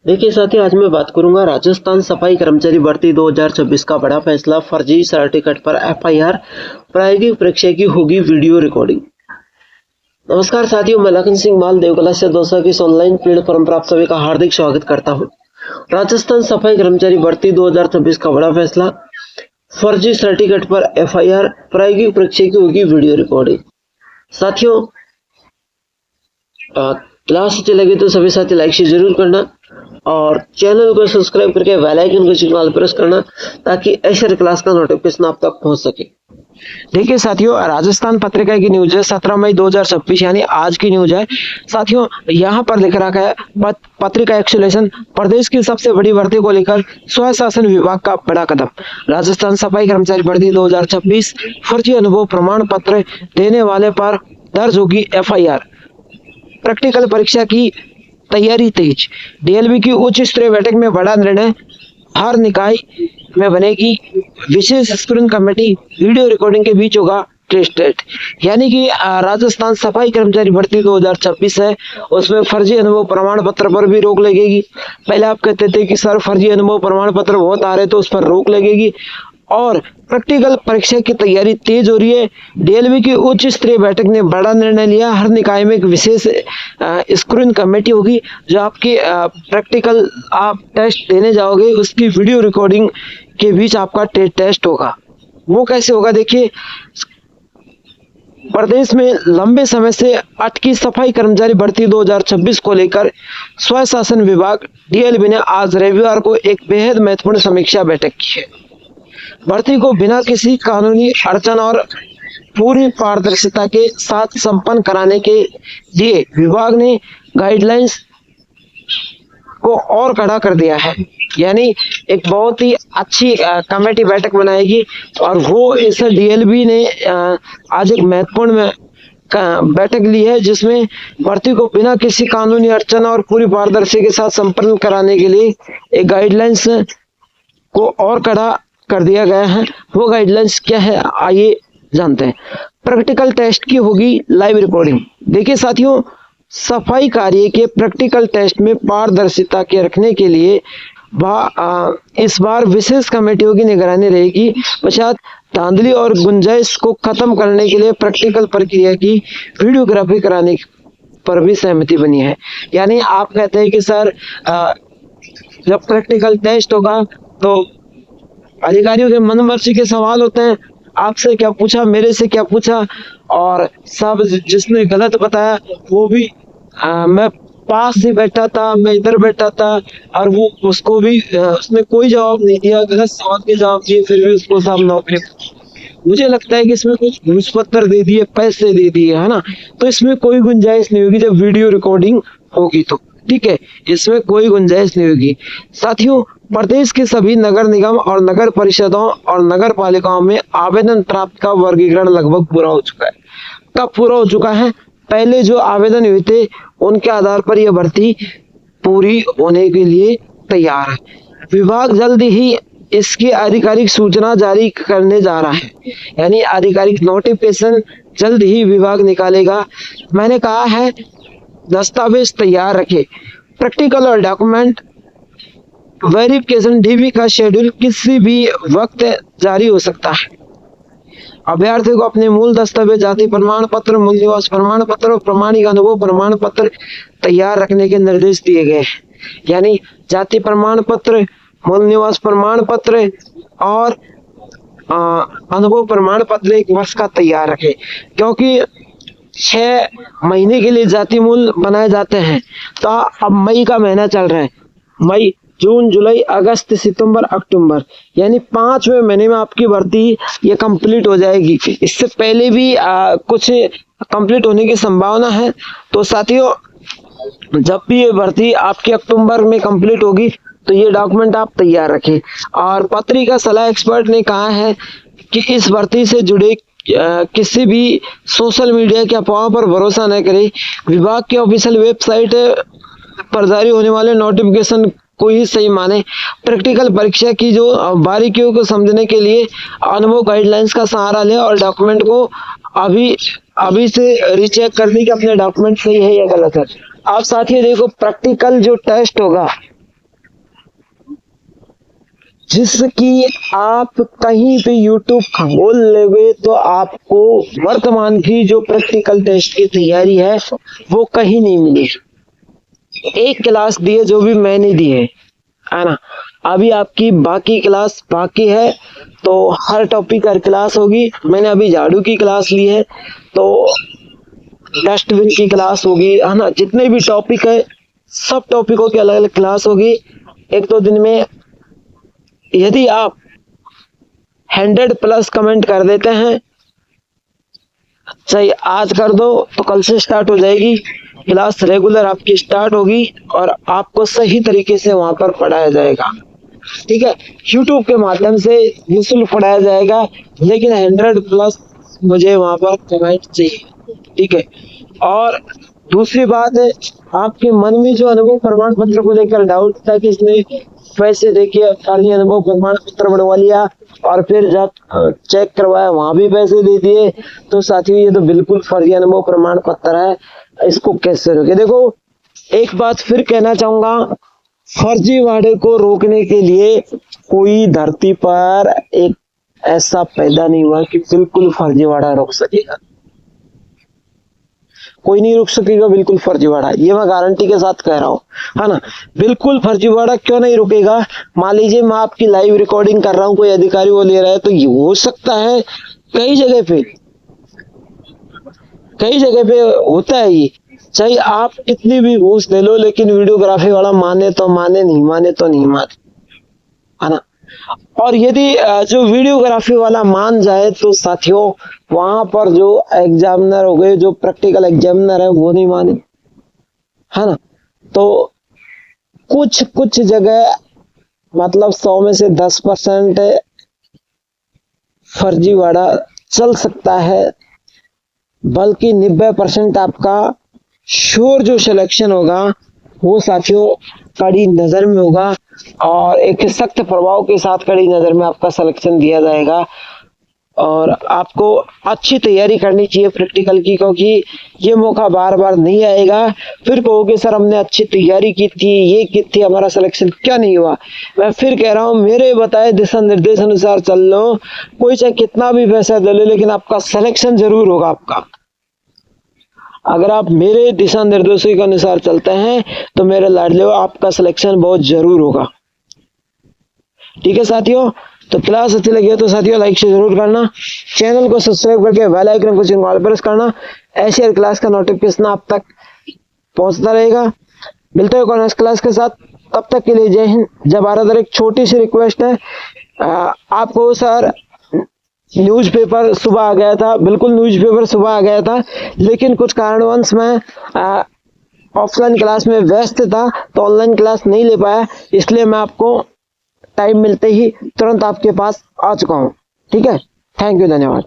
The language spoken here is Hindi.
देखिए साथियों, आज मैं बात करूंगा राजस्थान सफाई कर्मचारी भर्ती 2026 का बड़ा फैसला। फर्जी सर्टिफिकेट पर एफआईआर, प्रायोगिक परीक्षा की होगी वीडियो रिकॉर्डिंग। नमस्कार साथियों, मैं लखन सिंह माल देवकला से दोस्तों की इस ऑनलाइन प्लेटफॉर्म पर आप सभी का हार्दिक स्वागत करता हूं। राजस्थान सफाई कर्मचारी भर्ती 2026 का बड़ा फैसला। फर्जी सर्टिफिकेट पर एफआईआर, प्रायोगिक परीक्षा की होगी वीडियो रिकॉर्डिंग। साथियों, क्लास अच्छी लगी तो सभी साथी लाइक शेयर जरूर करना और चैनल को सब्सक्राइब करके बेल आइकन को चिन्ह प्रेस करना ताकि ऐसे क्लास का नोटिफिकेशन आप तक पहुंच सके। देखिए साथियों, राजस्थान पत्रिका की न्यूज है 17 मई 2026 यानी आज की न्यूज है। साथियों, यहाँ पर लिख रखा है पत्रिका एक्सुलेशन, प्रदेश की सबसे बड़ी भर्ती को लेकर स्वशासन विभाग का बड़ा कदम। राजस्थान सफाई कर्मचारी भर्ती 2026 फर्जी अनुभव प्रमाण पत्र देने वाले पर दर्ज होगी एफआईआर। प्रैक्टिकल परीक्षा की तैयारी तेज। डीएलबी की उच्च स्तरीय बैठक में बड़ा निर्णय, हर निकाय में बनेगी विशेष स्क्रीनिंग कमेटी, वीडियो रिकॉर्डिंग के बीच होगा टेस्ट। यानी कि राजस्थान सफाई कर्मचारी भर्ती 2026 है, उसमें फर्जी अनुभव प्रमाण पत्र पर भी रोक लगेगी। पहले आप कहते थे कि सर फर्जी अनुभव प्रमाण पत्र बहुत आ रहे तो उस पर रोक लगेगी। और प्रैक्टिकल परीक्षा की तैयारी तेज हो रही है। डीएलबी की उच्च स्तरीय बैठक ने बड़ा निर्णय लिया, हर निकाय में एक विशेष स्क्रीनिंग कमेटी होगी जो आपकी प्रैक्टिकल आप टेस्ट देने जाओगे उसकी वीडियो रिकॉर्डिंग के बीच आपका टेस्ट होगा। वो कैसे होगा देखिए, प्रदेश में लंबे समय से अटकी सफाई कर्मचारी भर्ती 2026 को लेकर स्वशासन विभाग डीएलबी ने आज रविवार को एक बेहद महत्वपूर्ण समीक्षा बैठक की है। भर्ती को बिना किसी कानूनी अड़चन और पूरी पारदर्शिता के साथ संपन्न कराने के लिए विभाग ने गाइडलाइंस को और कड़ा कर दिया है। यानी एक बहुत ही अच्छी कमेटी बैठक बनाएगी और वो इस डीएलबी ने आज एक महत्वपूर्ण बैठक ली है जिसमें भर्ती को बिना किसी कानूनी अड़चन और पूरी पारदर्शिता के साथ संपन्न कराने के लिए एक गाइडलाइंस को और कड़ा कर दिया गया है। वो गाइडलाइंस क्या है आइए जानते हैं। प्रैक्टिकल टेस्ट की होगी लाइव रिकॉर्डिंग। देखिए साथियों, सफाई कार्य के प्रैक्टिकल टेस्ट में पारदर्शिता के रखने के लिए इस बार विशेष कमेटियों की निगरानी रहेगी। पश्चात धांधली और गुंजाइश को खत्म करने के लिए प्रैक्टिकल प्रक्रिया की वीडियोग्राफी कराने पर भी सहमति बनी है। यानी आप कहते हैं कि सर जब प्रैक्टिकल टेस्ट होगा तो अधिकारियों के मनमर्जी के सवाल होते हैं, आपसे क्या पूछा, मेरे से क्या पूछा, और सब जिसने गलत बताया वो भी मैं पास ही बैठा था, मैं इधर बैठा था और वो उसको भी उसने कोई जवाब नहीं दिया, गलत सवाल के जवाब दिए, फिर भी उसको सब नौकरी। मुझे लगता है कि इसमें कुछ घूस पत्थर दे दिए, पैसे दे दिए, है ना, तो इसमें कोई गुंजाइश नहीं होगी जब वीडियो रिकॉर्डिंग होगी तो। ठीक है, इसमें कोई गुंजाइश नहीं होगी। साथियों, प्रदेश के सभी नगर निगम और नगर परिषदों और नगर पालिकाओं में आवेदन प्राप्त का वर्गीकरण लगभग पूरा हो चुका है। कब पूरा हो चुका है? पहले जो आवेदन हुए थे उनके आधार पर यह भर्ती पूरी होने के लिए तैयार है। विभाग जल्द ही इसकी आधिकारिक सूचना जारी करने जा रहा है, यानी आधिकारिक नोटिफिकेशन जल्द ही विभाग निकालेगा। मैंने कहा है दस्तावेज तैयार रखे। प्रैक्टिकल और डॉक्यूमेंट वेरिफिकेशन डीबी का शेड्यूल किसी भी वक्त जारी हो सकता है। अभ्यर्थी को अपने मूल दस्तावेज, जाति प्रमाण पत्र, मूल निवास प्रमाण पत्र और प्रमाणिक अनुभव प्रमाण पत्र तैयार रखने के निर्देश दिए गए हैं। यानी जाति प्रमाण पत्र, मूल निवास प्रमाण पत्र और अनुभव प्रमाण पत्र 1 वर्ष का तैयार रखे, क्योंकि 6 महीने के लिए जाति मूल बनाए जाते हैं। तो अब मई का महीना चल रहा है, मई, जून, जुलाई, अगस्त, सितंबर, अक्टूबर, यानी 5वें महीने में आपकी भर्ती ये कंप्लीट हो जाएगी। इससे पहले भी कुछ कंप्लीट होने की संभावना है। तो साथियों, जब भी ये भर्ती आपकी अक्टूबर में कंप्लीट होगी तो ये डॉक्यूमेंट आप तैयार रखें। और पत्रिका सलाह एक्सपर्ट ने कहा है कि इस भर्ती से जुड़े किसी भी सोशल मीडिया के अफवाहों पर भरोसा न करें। विभाग की ऑफिशियल वेबसाइट पर जारी होने वाले नोटिफिकेशन को ही सही माने। प्रैक्टिकल परीक्षा की जो बारीकियों को समझने के लिए अनुभव गाइडलाइंस का सहारा लें और डॉक्यूमेंट को अभी से रीचेक कर दी कि अपने डॉक्यूमेंट सही है या गलत है। आप साथियों देखो, प्रैक्टिकल जो टेस्ट होगा जिसकी आप कहीं पे YouTube खोल लोगे तो आपको वर्तमान की जो प्रैक्टिकल टेस्ट की तैयारी है वो कहीं नहीं मिलेगी। एक क्लास दी है जो भी मैंने दी है ना, अभी आपकी बाकी क्लास बाकी है, तो हर टॉपिक हर क्लास होगी। मैंने अभी झाड़ू की क्लास ली है, तो डस्टबिन की क्लास होगी, है ना। जितने भी टॉपिक है सब टॉपिकों की अलग अलग क्लास होगी 1-2 दिन में। यदि आप 100+ कमेंट कर देते हैं, चाहे आज कर दो तो कल से स्टार्ट हो जाएगी क्लास, रेगुलर आपकी स्टार्ट होगी और आपको सही तरीके से वहां पर पढ़ाया जाएगा। ठीक है, YouTube के माध्यम से निःशुल्क पढ़ाया जाएगा, लेकिन 100+ मुझे वहां पर कमेंट चाहिए। ठीक है, और दूसरी बात है, आपके मन में जो अनुभव प्रमाण पत्र को लेकर डाउट था कि इसने पैसे देखिए खाली अनुभव प्रमाण पत्र बनवा लिया और फिर जब चेक करवाया वहां भी पैसे दे दिए, तो साथियों ये तो बिल्कुल फर्जी अनुभव प्रमाण पत्र है, इसको कैसे रोके। देखो, एक बात फिर कहना चाहूंगा, फर्जीवाड़े को रोकने के लिए कोई धरती पर एक ऐसा पैदा नहीं हुआ कि बिल्कुल फर्जीवाड़ा रोक सकेगा। कोई नहीं रोक सकेगा बिल्कुल फर्जीवाड़ा, ये मैं गारंटी के साथ कह रहा हूँ, है ना। बिल्कुल फर्जीवाड़ा क्यों नहीं रुकेगा। मान लीजिए मैं आपकी लाइव रिकॉर्डिंग कर रहा हूँ, कोई अधिकारी वो ले रहा है, तो ये हो सकता है कई जगह पे होता है ये। चाहे आप कितनी भी घूस ले लो, लेकिन वीडियोग्राफी वाला माने तो माने, नहीं माने तो नहीं माने, है ना। और यदि जो वीडियोग्राफी वाला मान जाए तो साथियों वहां पर जो एग्जामिनर हो गए, जो प्रैक्टिकल एग्जामिनर है वो नहीं माने, है ना। तो कुछ जगह मतलब 100 में से 10% फर्जीवाड़ा चल सकता है, बल्कि 90% आपका श्योर जो सिलेक्शन होगा वो साथियों कड़ी नजर में होगा, और एक सख्त प्रभाव के साथ कड़ी नजर में आपका सिलेक्शन दिया जाएगा। और आपको अच्छी तैयारी करनी चाहिए प्रैक्टिकल की, क्योंकि ये मौका बार बार नहीं आएगा। फिर कहोगे सर हमने अच्छी तैयारी की थी, ये की थी, हमारा सिलेक्शन क्या नहीं हुआ। मैं फिर कह रहा हूँ, मेरे बताए दिशा निर्देश अनुसार चल लो, कोई चाहे कितना भी पैसा दे ले, लेकिन आपका सिलेक्शन जरूर होगा आपका। अगर आप मेरे दिशा निर्देशों के अनुसार चलते हैं तो मेरे लाडले आपका सिलेक्शन बहुत जरूर होगा। ठीक है साथियों, तो क्लास अच्छी लगी हो तो साथियों लाइक शेयर जरूर करना, चैनल को सब्सक्राइब करके बेल आइकन को चिन्ह प्रेस करना, ऐसे हर क्लास का नोटिफिकेशन आप तक पहुंचता रहेगा। मिलते हैं नेक्स्ट क्लास के साथ, तब तक के लिए जय हिंद जय भारत। एक छोटी सी रिक्वेस्ट है, आपको सर न्यूज़पेपर सुबह आ गया था, बिल्कुल न्यूज़पेपर सुबह आ गया था, लेकिन कुछ कारणवश मैं ऑफलाइन क्लास में व्यस्त था तो ऑनलाइन क्लास नहीं ले पाया, इसलिए मैं आपको टाइम मिलते ही तुरंत आपके पास आ चुका हूँ। ठीक है, थैंक यू, धन्यवाद।